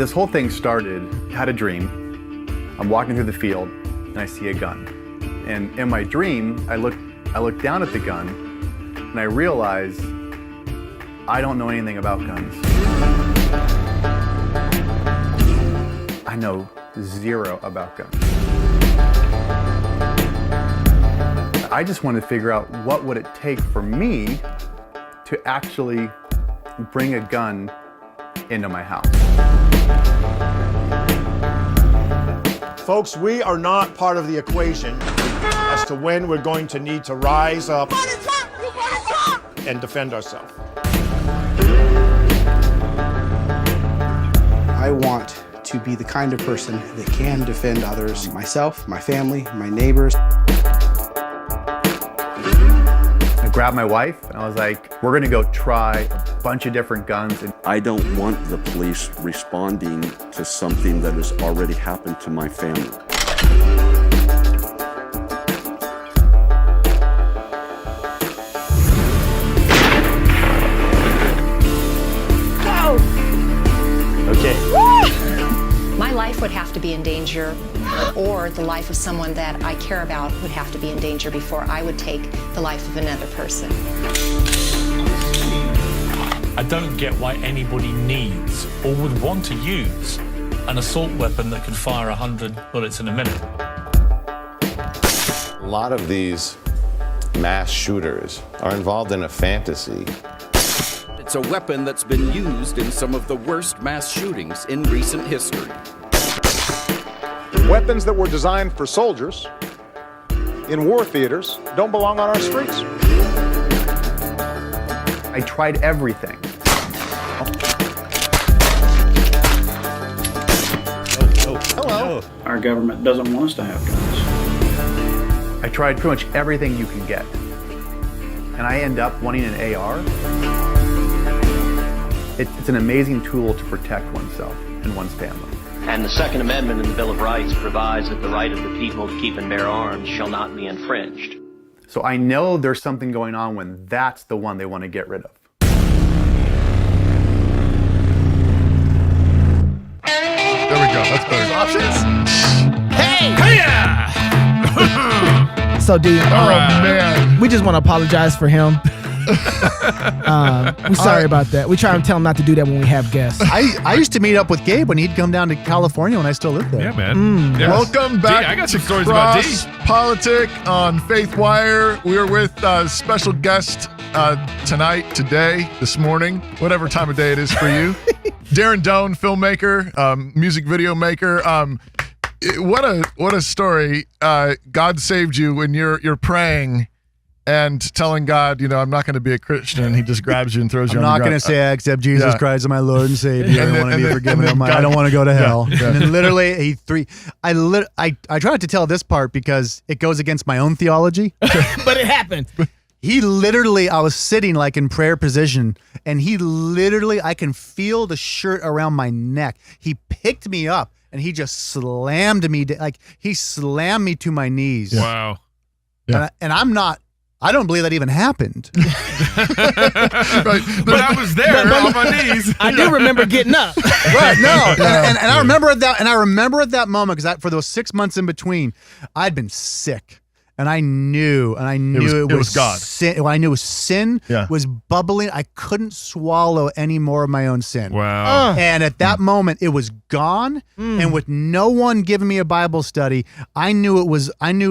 This whole thing started, had a dream. I'm walking through the field and I see a gun. And in my dream, I look down at the gun and I realize I don't know anything about guns. I know zero about guns. I just wanted to figure out what would it take for me to actually bring a gun into my house. Folks, we are not part of the equation as to when we're going to need to rise up and defend ourselves. I want to be the kind of person that can defend others, myself, my family, my neighbors. I grabbed my wife and I was like, we're gonna go try a bunch of different guns. And I don't want the police responding to something that has already happened to my family. My life would have to be in danger, or the life of someone that I care about would have to be in danger before I would take the life of another person. I don't get why anybody needs or would want to use an assault weapon that can fire 100 bullets in a minute. A lot of these mass shooters are involved in a fantasy. It's a weapon that's been used in some of the worst mass shootings in recent history. Weapons that were designed for soldiers in war theaters don't belong on our streets. I tried everything. Hello. Our government doesn't want us to have guns. I tried pretty much everything you can get. And I end up wanting an AR. It's an amazing tool to protect oneself and one's family. And the Second Amendment in the Bill of Rights provides that the right of the people to keep and bear arms shall not be infringed. So I know there's something going on when that's the one they want to get rid of. There we go. That's better. Options? Hey! So, D, man. we just want to apologize for him. We're sorry about that. We try and tell him not to do that when we have guests. I used to meet up with Gabe when he'd come down to California when I still lived there. Yeah, man. Yes. Welcome back. D, I got some to stories about D. Cross Politic on Faith Wire. We are with a special guest today, this morning, whatever time of day it is for you. Darren Doane, filmmaker, music video maker. What a story. God saved you when you're praying and telling God, I'm not going to be a Christian, and he just grabs you and throws you on the ground. I'm not going to say I accept Jesus Christ as my Lord and Savior. I want to be forgiven of I don't want to go to hell. Yeah. And then literally, I try not to tell this part because it goes against my own theology. But it happened. He literally, I was sitting like in prayer position, and he literally, I can feel the shirt around my neck. He picked me up, and he just slammed me, he slammed me to my knees. Wow. Yeah. And I don't believe that even happened. Right. But I was there on my knees. I do remember getting up. Right, no. And I remember at that moment, because for those 6 months in between, I'd been sick. And I knew it was God. Sin. Well, I knew sin was bubbling. I couldn't swallow any more of my own sin. Wow. And at that moment, it was gone. And with no one giving me a Bible study, I knew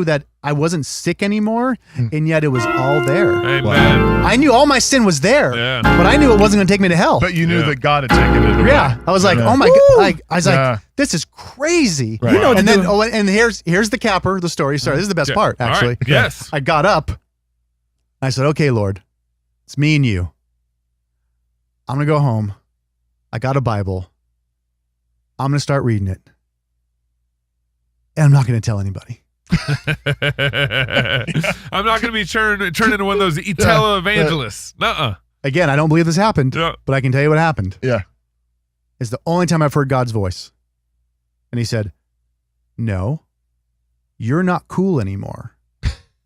that I wasn't sick anymore, and yet it was all there. Amen. Wow. I knew all my sin was there, Yeah. but I knew it wasn't going to take me to hell. But you knew that God had taken it away. Yeah, I was like, oh my God! I was like, this is crazy. Right. You know what and to then, do. And here's the capper of the story. Sorry, this is the best part, actually. All right. Yes. I got up. I said, okay, Lord, it's me and you. I'm gonna go home. I got a Bible. I'm gonna start reading it, and I'm not gonna tell anybody. I'm not going to be turned into one of those televangelists. Nuh-uh. Again, I don't believe this happened, but I can tell you what happened. Yeah. It's the only time I've heard God's voice. And he said, no, you're not cool anymore.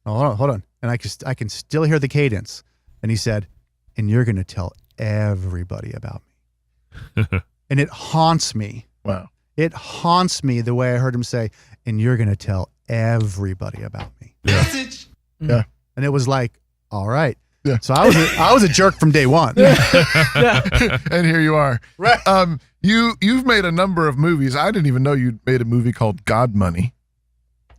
Oh, hold on. And I can still hear the cadence. And he said, and you're going to tell everybody about me. And it haunts me Wow. It haunts me the way I heard him say, and you're going to tell everybody about me. Message. Yeah. And it was like, all right. Yeah. So I was a jerk from day one. And here you are. Right. You've made a number of movies. I didn't even know you'd made a movie called God Money.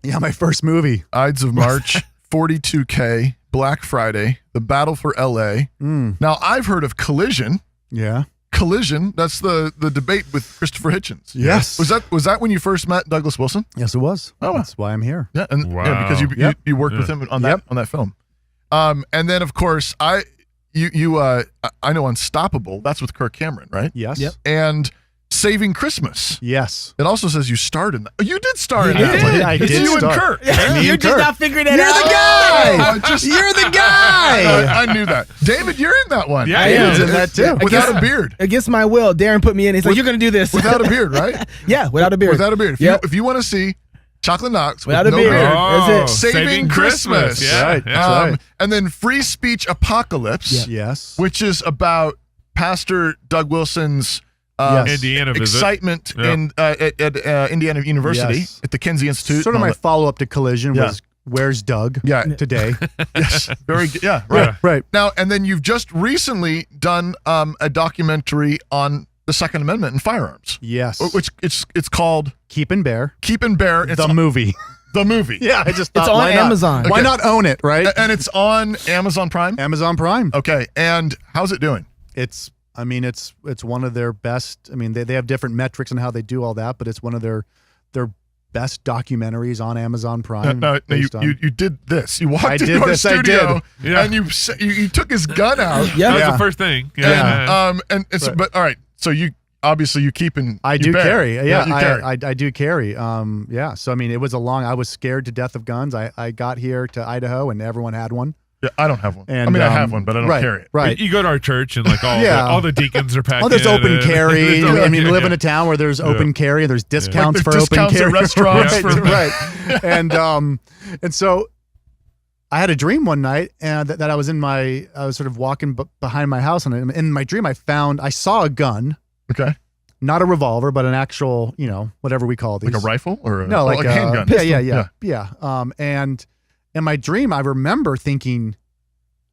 Yeah, my first movie. Ides of March, 42K, Black Friday, The Battle for LA. Now, I've heard of Collision. Yeah. Collision, that's the debate with Christopher Hitchens. Yes. Was that when you first met Douglas Wilson? Yes, it was. Oh, that's why I'm here. Yeah, and because you worked with him on that film. And then of course I know Unstoppable. That's with Kirk Cameron, right? Yes. Yep. And Saving Christmas. Yes. It also says you starred in that. Oh, you did star in that. Did. I it's did you star. and Kirk. You're just not figuring it You're out. the guy. You're the guy. I knew that. David, you're in that one. Yeah, I am. In that too. Without a beard. Against my will, Darren put me in. He's like, you're going to do this. Without a beard, right? Yeah, without a beard. Without a beard. If you want to see Chocolate Knox without with a no beard. beard. That's it. Saving Christmas. Yeah. Right. That's right. And then Free Speech Apocalypse. Yes. Which is about Pastor Doug Wilson's Indiana visit. excitement in at Indiana University Yes. at the Kinsey Institute. Sort of my follow-up to Collision Yeah. was, where's Doug today? Yes, very good. Yeah, Right. Right. Now, and then you've just recently done a documentary on the Second Amendment and firearms. Yes. Which it's called Keep and Bear. Keep and Bear. It's The movie. The movie. Yeah, I just thought, It's on why not? Amazon. Why Okay. not own it, right? And it's on Amazon Prime? Amazon Prime. Okay, and how's it doing? It's one of their best. I mean, they have different metrics on how they do all that, but it's one of their best documentaries on Amazon Prime. No, based on- you did this. You walked I into did our this, I studio did. Yeah. and you took his gun out. Yeah. That was Yeah. the first thing. And it's Right. but all right. So you obviously you keep in. I you do bear. carry. Yeah, you carry. I do carry. Yeah. So I mean, it was I was scared to death of guns. I got here to Idaho and everyone had one. Yeah, I don't have one. And, I mean, I have one, but I don't right, carry it. Right. You go to our church and like Yeah. all the deacons are packed. Oh, there's open carry. I mean, you live in a a town where there's open carry and there's discounts Like for there's open discounts carry. at restaurants right, for- right. And so I had a dream one night and that I was sort of walking behind my house, and in my dream I saw a gun. Okay. Not a revolver, but an actual, whatever we call these. Like a rifle or a, No, like a handgun. Yeah. And in my dream, I remember thinking,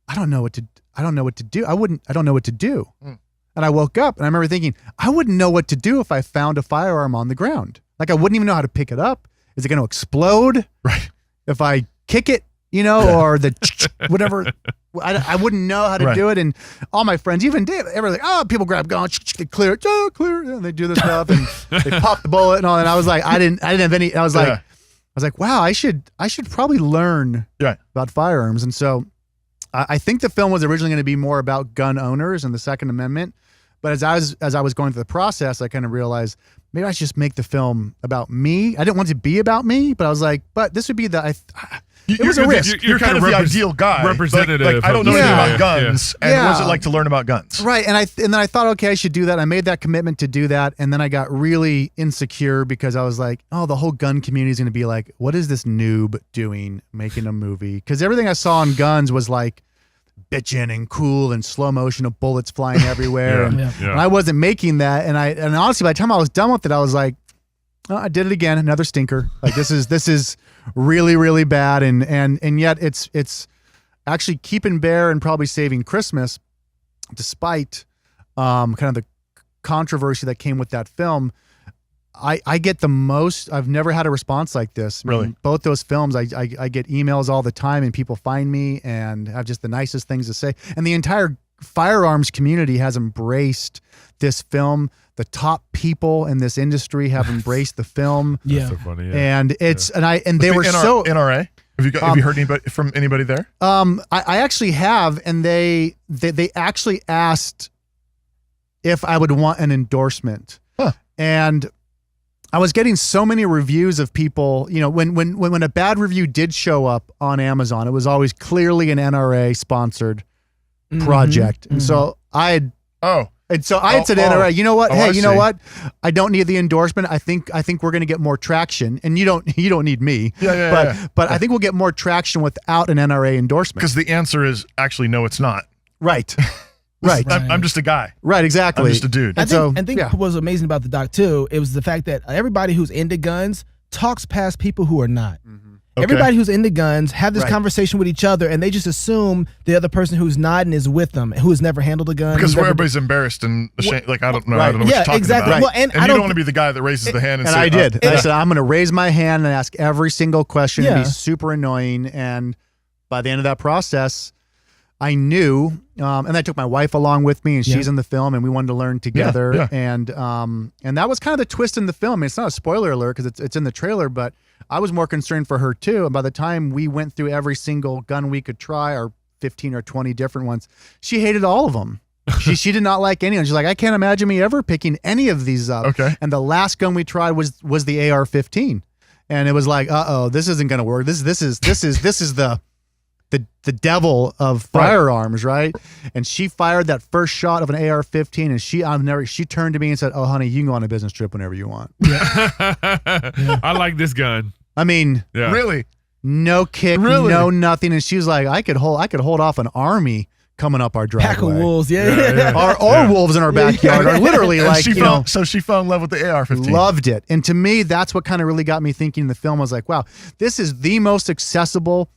I don't know what to do. I don't know what to do. And I woke up and I remember thinking, I wouldn't know what to do if I found a firearm on the ground. Like I wouldn't even know how to pick it up. Is it going to explode? Right. If I kick it, or the whatever, I wouldn't know how to do it. And all my friends, even Dave, everyone's like, oh, people grab guns, they clear it, clear it. And they do this stuff and they pop the bullet and all. And I was like, I didn't have any. I was like, wow, I should probably learn about firearms. And so I think the film was originally going to be more about gun owners and the Second Amendment. But as I was going through the process, I kind of realized maybe I should just make the film about me. I didn't want it to be about me, but I was like, but this would be it was a risk. You're kind of the ideal guy. representative Like, I don't know of- anything Yeah. about guns. And what was it like to learn about guns? Right. And then I thought, okay, I should do that. I made that commitment to do that. And then I got really insecure because I was like, oh, the whole gun community is going to be like, what is this noob doing making a movie? Because everything I saw on guns was like bitching and cool and slow motion of bullets flying everywhere. And I wasn't making that. And honestly, by the time I was done with it, I was like, oh, I did it again. Another stinker. Like this is really, really bad. And yet it's actually keeping Bear and probably Saving Christmas, despite kind of the controversy that came with that film. I get the most. I've never had a response like this. Really? Both those films, I get emails all the time and people find me and have just the nicest things to say. And the entire firearms community has embraced this film. The top people in this industry have embraced the film. Yeah. So funny, yeah. And it's and they The were so NRA. Have you heard anybody from anybody there? I actually have, and they actually asked if I would want an endorsement. Huh. And I was getting so many reviews of people, when a bad review did show up on Amazon, it was always clearly an NRA sponsored project. And so I had said to NRA, you know what? Hey, you know what? I don't need the endorsement. I think we're going to get more traction, and you don't need me. But I think we'll get more traction without an NRA endorsement. Because the answer is actually no, it's not. Right. Right. I'm just a guy. Right, exactly. I'm just a dude. I think what was amazing about the doc too, it was the fact that everybody who's into guns talks past people who are not. Okay. Everybody who's into guns have this Right. conversation with each other, and they just assume the other person who's not and is with them, who has never handled a gun. Because who's never- everybody's embarrassed and ashamed. Like, I don't know. Right. I don't know what Yeah, you're talking exactly. about. Well, and I you don't don't want to be the guy that raises the hand and And say, I did. oh, I said, I'm going to raise my hand and ask every single question and Yeah. be super annoying. And by the end of that process, I knew, and I took my wife along with me, and she's in the film, and we wanted to learn together. Yeah. And that was kind of the twist in the film. I mean, it's not a spoiler alert because it's in the trailer, but I was more concerned for her too. And by the time we went through every single gun we could try, or 15 or 20 different ones, she hated all of them. She did not like any of them. She's like, I can't imagine me ever picking any of these up. Okay. And the last gun we tried was the AR-15, and it was like, this isn't going to work. This is the devil of firearms, right? And she fired that first shot of an AR-15, and she turned to me and said, "Oh, honey, you can go on a business trip whenever you want." I like this gun. I mean, Really? no kick, Really? no nothing. And she was like, I could hold off an army coming up our driveway. Pack of wolves, yeah. Or wolves in our backyard, or literally And like, so she fell in love with the AR-15. loved it. And to me, that's what kind of really got me thinking in the film. I was like, wow, this is the most accessible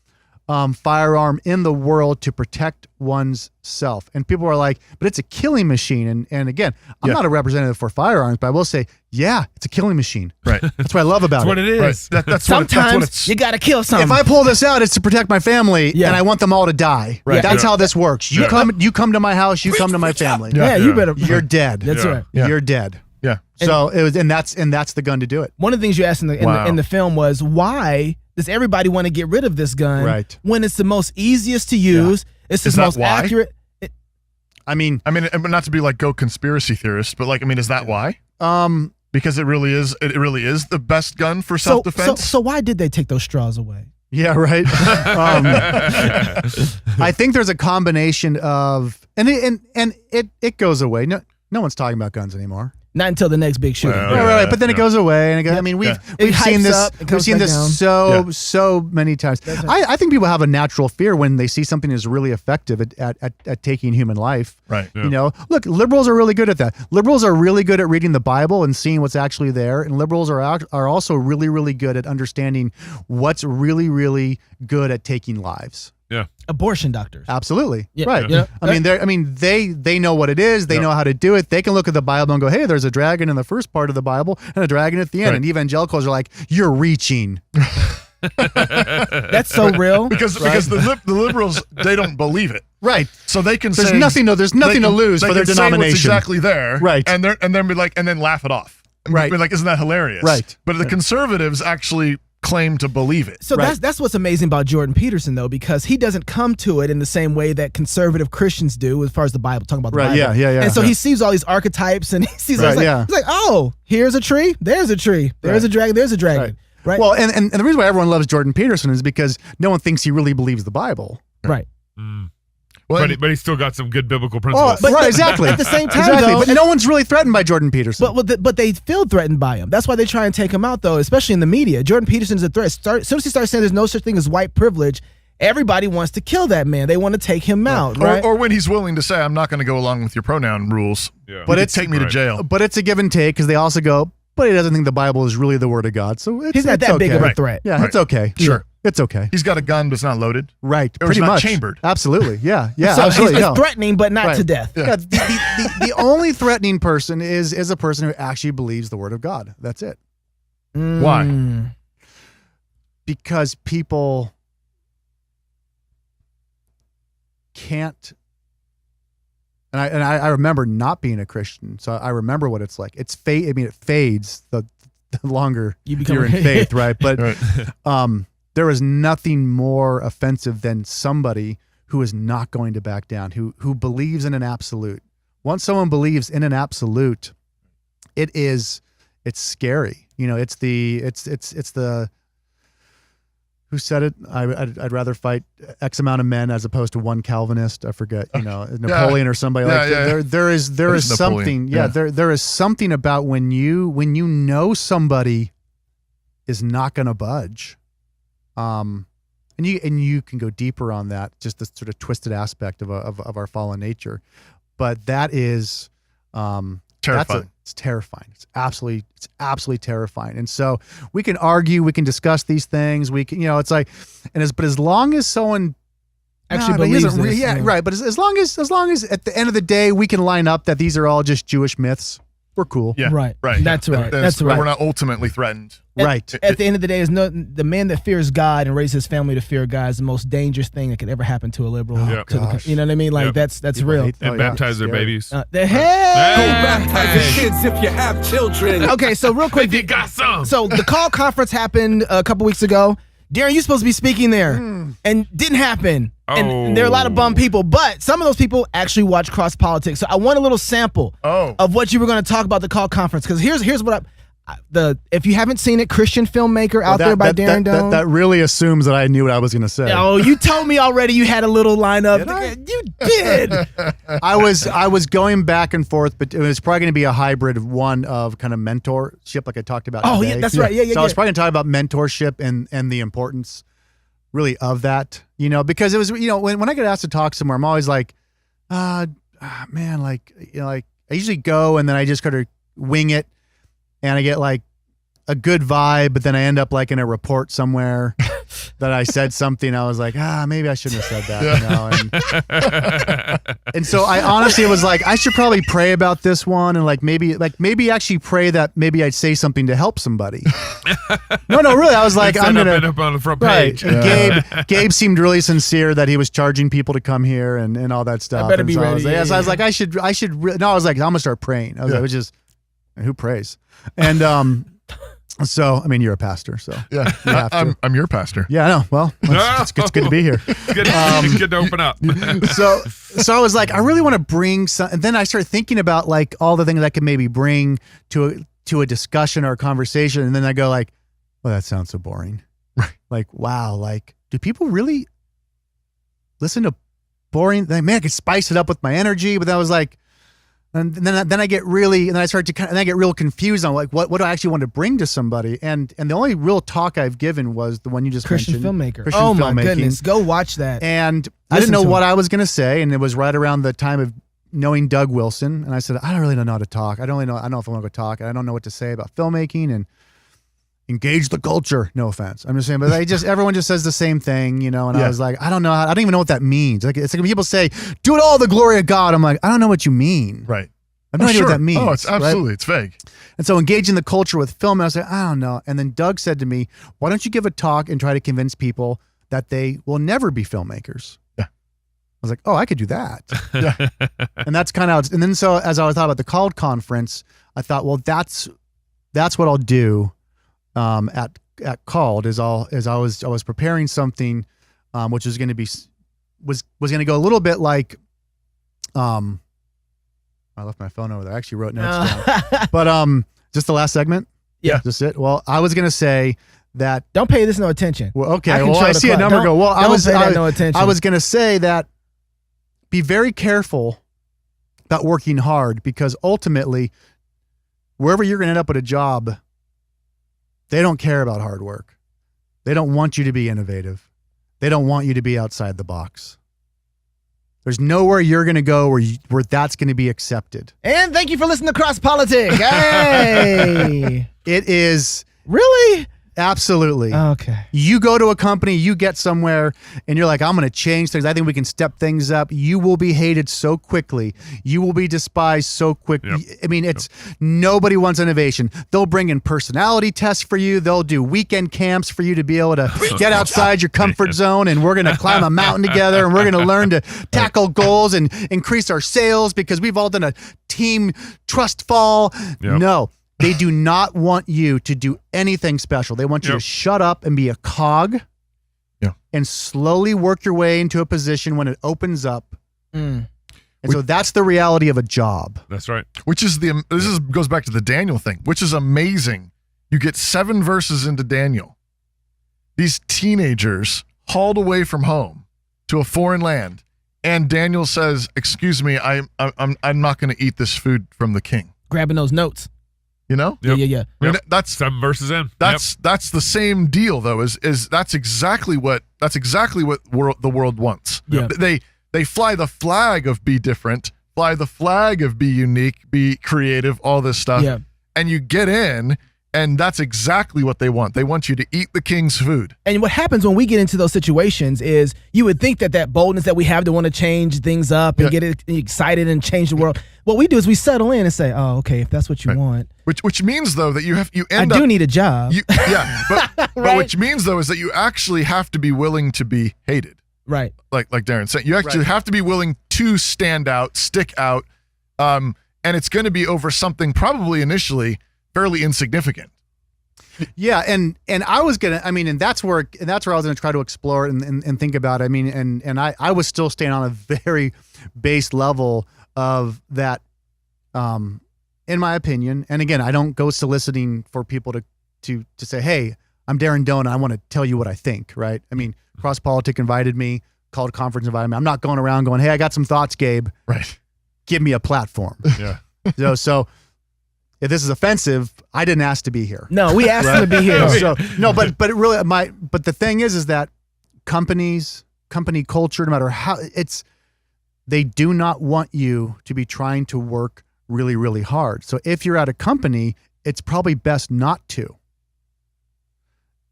firearm in the world to protect one's self. And people are like, but it's a killing machine. And again, I'm not a representative for firearms, but I will say, yeah, it's a killing machine. Right. That's what I love about That's what it is. Right. That's Sometimes what it's. you gotta kill something. If I pull this out, it's to protect my family, Yeah. and I want them all to die. Right. That's Yeah. how this works. You come to my house, you come to my family. yeah, you better. You're dead. That's right. Yeah. You're dead. Yeah. So it was, and that's the gun to do it. One of the things you asked in Wow. the film was, why does everybody want to get rid of this gun Right. when it's the most easiest to use? It's Is the that most why? accurate. I mean, not to be like go conspiracy theorist, but like, I mean, is that why? Because it really is the best gun for self-defense. So why did they take those straws away? yeah, right. I think there's a combination of, and it goes away. No one's talking about guns anymore. Not until the next big shooting. Well, Right. But then it goes away, and I mean, we've It seen hypes this. up, it We've comes seen back this down. so many times. I think people have a natural fear when they see something is really effective at taking human life. Right. You know, look, liberals are really good at that. Liberals are really good at reading the Bible and seeing what's actually there, and liberals are also really, really good at understanding what's really, really good at taking lives. Yeah. Abortion doctors. Absolutely. Yeah. Right. Yeah. They know what it is. They know how to do it. They can look at the Bible and go, hey, there's a dragon in the first part of the Bible and a dragon at the end. Right. And evangelicals are like, you're reaching. That's so real. Because the liberals, they don't believe it. Right. So they can There's say nothing to lose they for their can say what's denomination. exactly there. Right. And then be like, and then laugh it off. And Right. Be like, isn't that hilarious? Right. But the conservatives actually claim to believe it. So that's what's amazing about Jordan Peterson, though, because he doesn't come to it in the same way that conservative Christians do, as far as the Bible, talking about the Right, Bible. yeah. And so he sees all these archetypes, and he sees, Right, he's like, oh, here's a tree, there's a tree, there's a dragon, there's a dragon. Right. Well, and the reason why everyone loves Jordan Peterson is because no one thinks he really believes the Bible. Right. Well, but he's still got some good biblical Oh, principles. right, exactly. At the same time, though, but no one's really threatened by Jordan Peterson. But they feel threatened by him. That's why they try and take him out, though, especially in the media. Jordan Peterson's a threat. As soon as he starts saying there's no such thing as white privilege, everybody wants to kill that man. They want to take him out, right? Or when he's willing to say, I'm not going to go along with your pronoun rules. Yeah. But take me to jail. But it's a give and take because they also go, but he doesn't think the Bible is really the word of God. So He's not that big of a threat. Yeah, it's okay. Sure. It's okay. He's got a gun, but it's not loaded. Right. Or Pretty it's not much. chambered. Absolutely. Yeah. So absolutely. he's threatening, but not to death. Yeah. The only threatening person is a person who actually believes the word of God. That's it. Why? Because people can't. And I remember not being a Christian, so I remember what it's like. It fades the longer you're in faith, right? But there is nothing more offensive than somebody who is not going to back down, who believes in an absolute. Once someone believes in an absolute, it's scary. You know, it's the who said it? I'd rather fight X amount of men as opposed to one Calvinist. I forget, Napoleon or somebody like that. There is something. Yeah. There is something about when you know somebody is not going to budge. And you can go deeper on that, just the sort of twisted aspect of our fallen nature. but that is Terrifying. It's terrifying. It's absolutely terrifying. And so we can argue, we can discuss these things. We can, it's like, but as long as someone actually believes this, right. But as long as at the end of the day we can line up that these are all just Jewish myths, we're cool. Yeah, right. Right. That's right. That's right. We're not ultimately threatened. Right. At the end of the day, the man that fears God and raises his family to fear God is the most dangerous thing that could ever happen to a liberal. Yep. You know what I mean? Like that's People real. hate- And baptize their babies. Baptize your kids if you have children. Okay, so real quick, You got some. so the call conference happened a couple weeks ago. Darren, you're supposed to be speaking there, and didn't happen. And there are a lot of bum people, but some of those people actually watch Cross Politics. So I want a little sample of what you were going to talk about the call conference, because here's what if you haven't seen it, Christian filmmaker out there by Darren Doane. That really assumes that I knew what I was going to say. Oh, you told me already you had a little lineup. You did. I was going back and forth, but it was probably going to be a hybrid one of kind of mentorship, like I talked about. Oh, today. yeah, that's right. Yeah. So I was probably going to talk about mentorship and the importance, really, of that. Because it was, when I get asked to talk somewhere, I'm always like, man, like I usually go and then I just kind of wing it, and I get like a good vibe, but then I end up like in a report somewhere that I said something. I was like, maybe I shouldn't have said that. And so I honestly was like, I should probably pray about this one, and maybe actually pray that maybe I'd say something to help somebody. No, really. I was like, I'm gonna end up on the front right. page. And Gabe seemed really sincere that he was charging people to come here and all that stuff. I better and be so ready. I was like, I should. No, I was like, I'm gonna start praying. I was like, which is, who prays? And so I mean, you're a pastor, so Yeah, you have to. I'm your pastor. Yeah, I know. Well, it's good to be here. Good to open up. So I was like, I really want to bring some, and then I started thinking about like all the things I could maybe bring to a discussion or a conversation, and then I go like, well, that sounds so boring. Like, wow, like, do people really listen to boring? Like, man, I could spice it up with my energy, but that was like, and then I get really, and then I start to and I get real confused on like what do I actually want to bring to somebody, and the only real talk I've given was the one you just Christian mentioned, filmmaker. Christian Oh my filmmaking. goodness, go watch that. And I didn't know what I was going to say, and it was right around the time of knowing Doug Wilson, and I said, I don't really know how to talk. I don't know if I want to go talk. I don't know what to say about filmmaking and engage the culture. No offense, I'm just saying, but everyone just says the same thing, And I was like, I don't know. I don't even know what that means. Like, it's like when people say, "Do it all the glory of God." I'm like, I don't know what you mean. Right. I have no idea what that means. Oh, it's absolutely, right? it's vague. And so engaging the culture with film, I was like, I don't know. And then Doug said to me, why don't you give a talk and try to convince people that they will never be filmmakers? Yeah. I was like, oh, I could do that. Yeah. And that's kind of, and then so as I thought about the called conference, I thought, well, that's what I'll do at called is I was preparing something which was going to be, was going to go a little bit like, I left my phone over there. I actually wrote notes down. But just the last segment? Yeah. Just it? Well, I was going to say that. Don't pay this no attention. Well, okay. Well, I see a number go. Well, I was going to say that be very careful about working hard, because ultimately, wherever you're going to end up with a job, they don't care about hard work. They don't want you to be innovative. They don't want you to be outside the box. There's nowhere you're going to go where that's going to be accepted. And thank you for listening to Cross Politics. Hey. It is. Really? Absolutely. Okay. You go to a company, you get somewhere, and you're like, I'm going to change things. I think we can step things up. You will be hated so quickly. You will be despised so quickly. Yep. I mean, nobody wants innovation. They'll bring in personality tests for you. They'll do weekend camps for you to be able to get outside your comfort zone, and we're going to climb a mountain together, and we're going to learn to tackle goals and increase our sales because we've all done a team trust fall. Yep. No. They do not want you to do anything special. They want you to shut up and be a cog and slowly work your way into a position when it opens up. And so that's the reality of a job. That's right. Goes back to the Daniel thing, which is amazing. You get 7 verses into Daniel. These teenagers hauled away from home to a foreign land, and Daniel says, "Excuse me, I'm not going to eat this food from the king." Grabbing those notes. You know? Yep. Yeah. I mean, that's 7 verses in. That's the same deal though. Is that's exactly what the world wants. Yep. They fly the flag of be different fly the flag of be unique, be creative, all this stuff. Yeah. And you get in, and that's exactly what they want. They want you to eat the king's food. And what happens when we get into those situations is you would think that boldness that we have to want to change things up and get excited and change the world. What we do is we settle in and say, oh, okay, if that's what you want. Which means, though, that you I do need a job. But which means, though, is that you actually have to be willing to be hated. Right. Like Darren said, you actually have to be willing to stand out, stick out, and it's going to be over something probably initially fairly insignificant. Yeah, and I was gonna, and that's where I was gonna try to explore and think about it. And I was still staying on a very base level of that, in my opinion. And again, I don't go soliciting for people to say, hey, I'm Darren Doane, I want to tell you what I think, right? Cross Politic invited me, called conference invited me. I'm not going around going, hey, I got some thoughts, Gabe. Right. Give me a platform. Yeah. So if this is offensive, I didn't ask to be here. No, we asked him to be here. So no, but it really but the thing is that company culture, no matter how they do not want you to be trying to work really, really hard. So if you're at a company, it's probably best not to.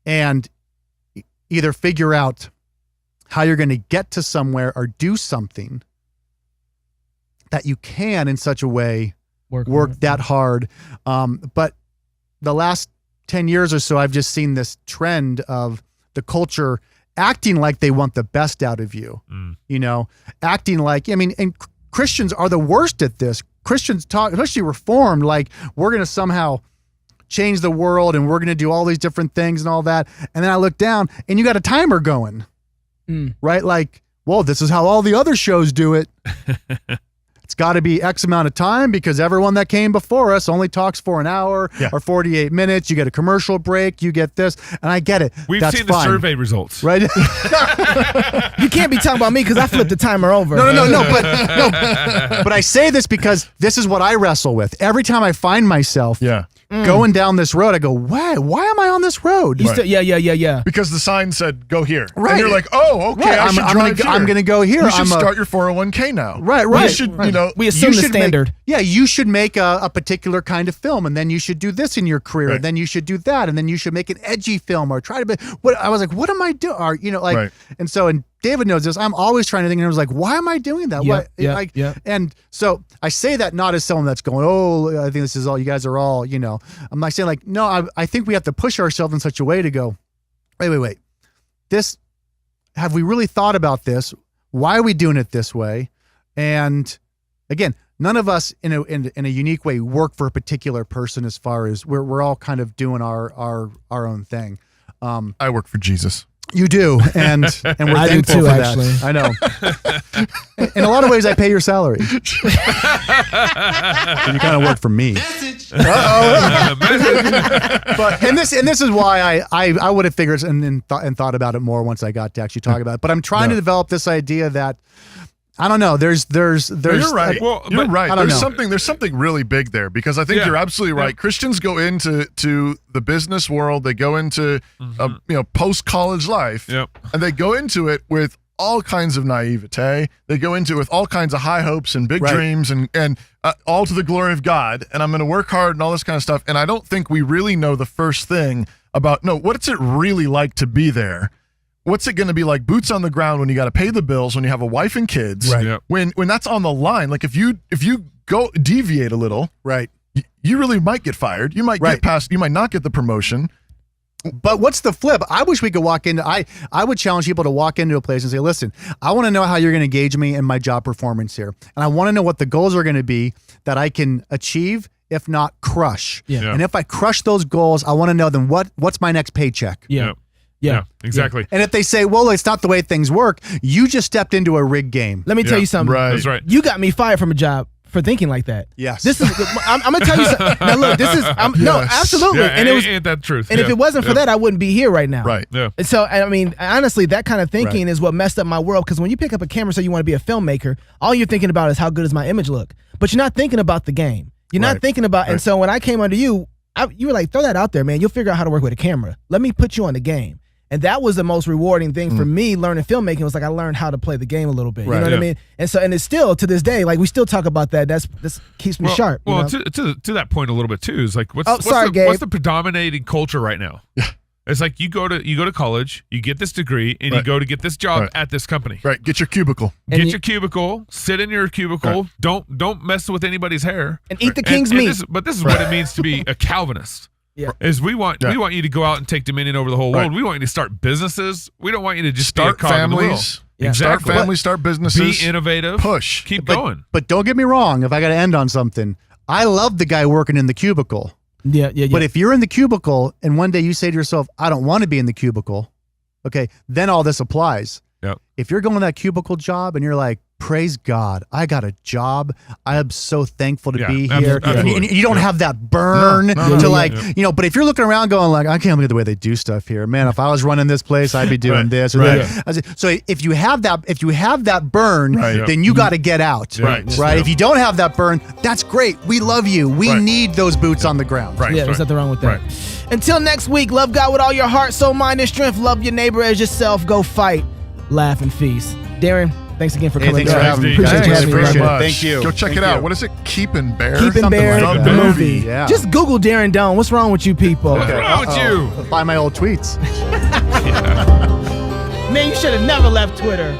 And either figure out how you're going to get to somewhere or do something that you can in such a way work that hard. But the last 10 years or so, I've just seen this trend of the culture acting like they want the best out of you, acting like, and Christians are the worst at this. Christians talk, especially Reformed, like we're going to somehow change the world and we're going to do all these different things and all that. And then I look down and you got a timer going, right? Like, well, this is how all the other shows do it. It's got to be X amount of time because everyone that came before us only talks for an hour or 48 minutes. You get a commercial break, you get this, and I get it. We've That's seen the fine. survey results. Right? You can't be talking about me because I flipped the timer over. No, but I say this because this is what I wrestle with. Every time I find myself going down this road, I go, why am I on this road? Yeah. Because the sign said, go here. Right. And you're like, oh, okay, Right. I'm going to go here. You should start your 401k now. Right. You should, we assume the standard. You should make a particular kind of film, and then you should do this in your career, and then you should do that, and then you should make an edgy film or try to be. I was like, what am I doing? Or, and David knows this. I'm always trying to think, and I was like, why am I doing that? And so I say that not as someone that's going, oh, I think this is all you guys are all, I'm like saying like, no, I think we have to push ourselves in such a way to go, wait. Have we really thought about this? Why are we doing it this way? And again, none of us in a unique way work for a particular person as far as we're all kind of doing our own thing. I work for Jesus. You do, and we're I thankful do too, for actually. that. I know. In a lot of ways, I pay your salary. You kind of work for me. But this is why I would have figured and thought about it more once I got to actually talk about it. But I'm trying to develop this idea that I don't know. There's. You're right. You're right. I don't There's something really big there because I think you're absolutely right. Christians go into the business world. They go into post college life, and they go into it with all kinds of naivete. They go into it with all kinds of high hopes and big dreams and all to the glory of God. And I'm going to work hard and all this kind of stuff. And I don't think we really know the first thing about what's it really like to be there. What's it going to be like boots on the ground when you got to pay the bills, when you have a wife and kids, when that's on the line? Like if you go deviate a little, you really might get fired. You might get past, you might not get the promotion. But what's the flip? I wish we could walk into, I would challenge people to walk into a place and say, listen, I want to know how you're going to gauge me in my job performance here. And I want to know what the goals are going to be that I can achieve, if not crush. And if I crush those goals, I want to know then what's my next paycheck? Yeah, exactly. And if they say, well, it's not the way things work, you just stepped into a rigged game. Let me tell you something. That's right. You got me fired from a job for thinking like that. Yes. This is. I'm going to tell you something. Now look, this is. No, absolutely. Yeah, and it was. Ain't that truth? And if it wasn't for that, I wouldn't be here right now. Right. Yeah. And so, I mean, honestly, that kind of thinking is what messed up my world. Because when you pick up a camera and say you want to be a filmmaker, all you're thinking about is how good does my image look. But you're not thinking about the game. You're not thinking about. And so when I came under you, you were like, throw that out there, man. You'll figure out how to work with a camera. Let me put you on the game. And that was the most rewarding thing for me learning filmmaking. Was like I learned how to play the game a little bit. You know what I mean? And so, and it's still to this day, like we still talk about that. This keeps me sharp. Well, to that point a little bit too is like what's the predominating culture right now? Yeah. It's like you go to college, you get this degree, and you go to get this job at this company. Right. Get your cubicle. Get your cubicle. Sit in your cubicle. Right. Don't mess with anybody's hair. And eat the king's meat. But this is what it means to be a Calvinist. Yeah. Is we want you to go out and take dominion over the whole world. We want you to start businesses. We don't want you to just start families. Yeah. Exactly. Start families. Start businesses. Be innovative. Push. Keep going. But don't get me wrong. If I got to end on something, I love the guy working in the cubicle. Yeah. But if you're in the cubicle and one day you say to yourself, I don't want to be in the cubicle, okay, then all this applies. Yep. If you're going to that cubicle job and you're like, praise God, I got a job. I am so thankful to be here. And you don't have that burn but if you're looking around going like, I can't believe the way they do stuff here. Man, if I was running this place, I'd be doing this or that. So if you have that burn, then you got to get out. Right. If you don't have that burn, that's great. We love you. We need those boots on the ground. Right. Yeah, there's nothing wrong with that. Right. Until next week, love God with all your heart, soul, mind, and strength. Love your neighbor as yourself. Go fight, laugh, and feast. Darren, thanks again for coming. Thanks for having me. Appreciate you having me. Thank you. Go check it out. What is it? Keeping Bear? Keeping Bear, like the movie. Yeah. Just Google Darren Doane. What's wrong with you people? What's wrong with you? Find my old tweets. Man, you should have never left Twitter.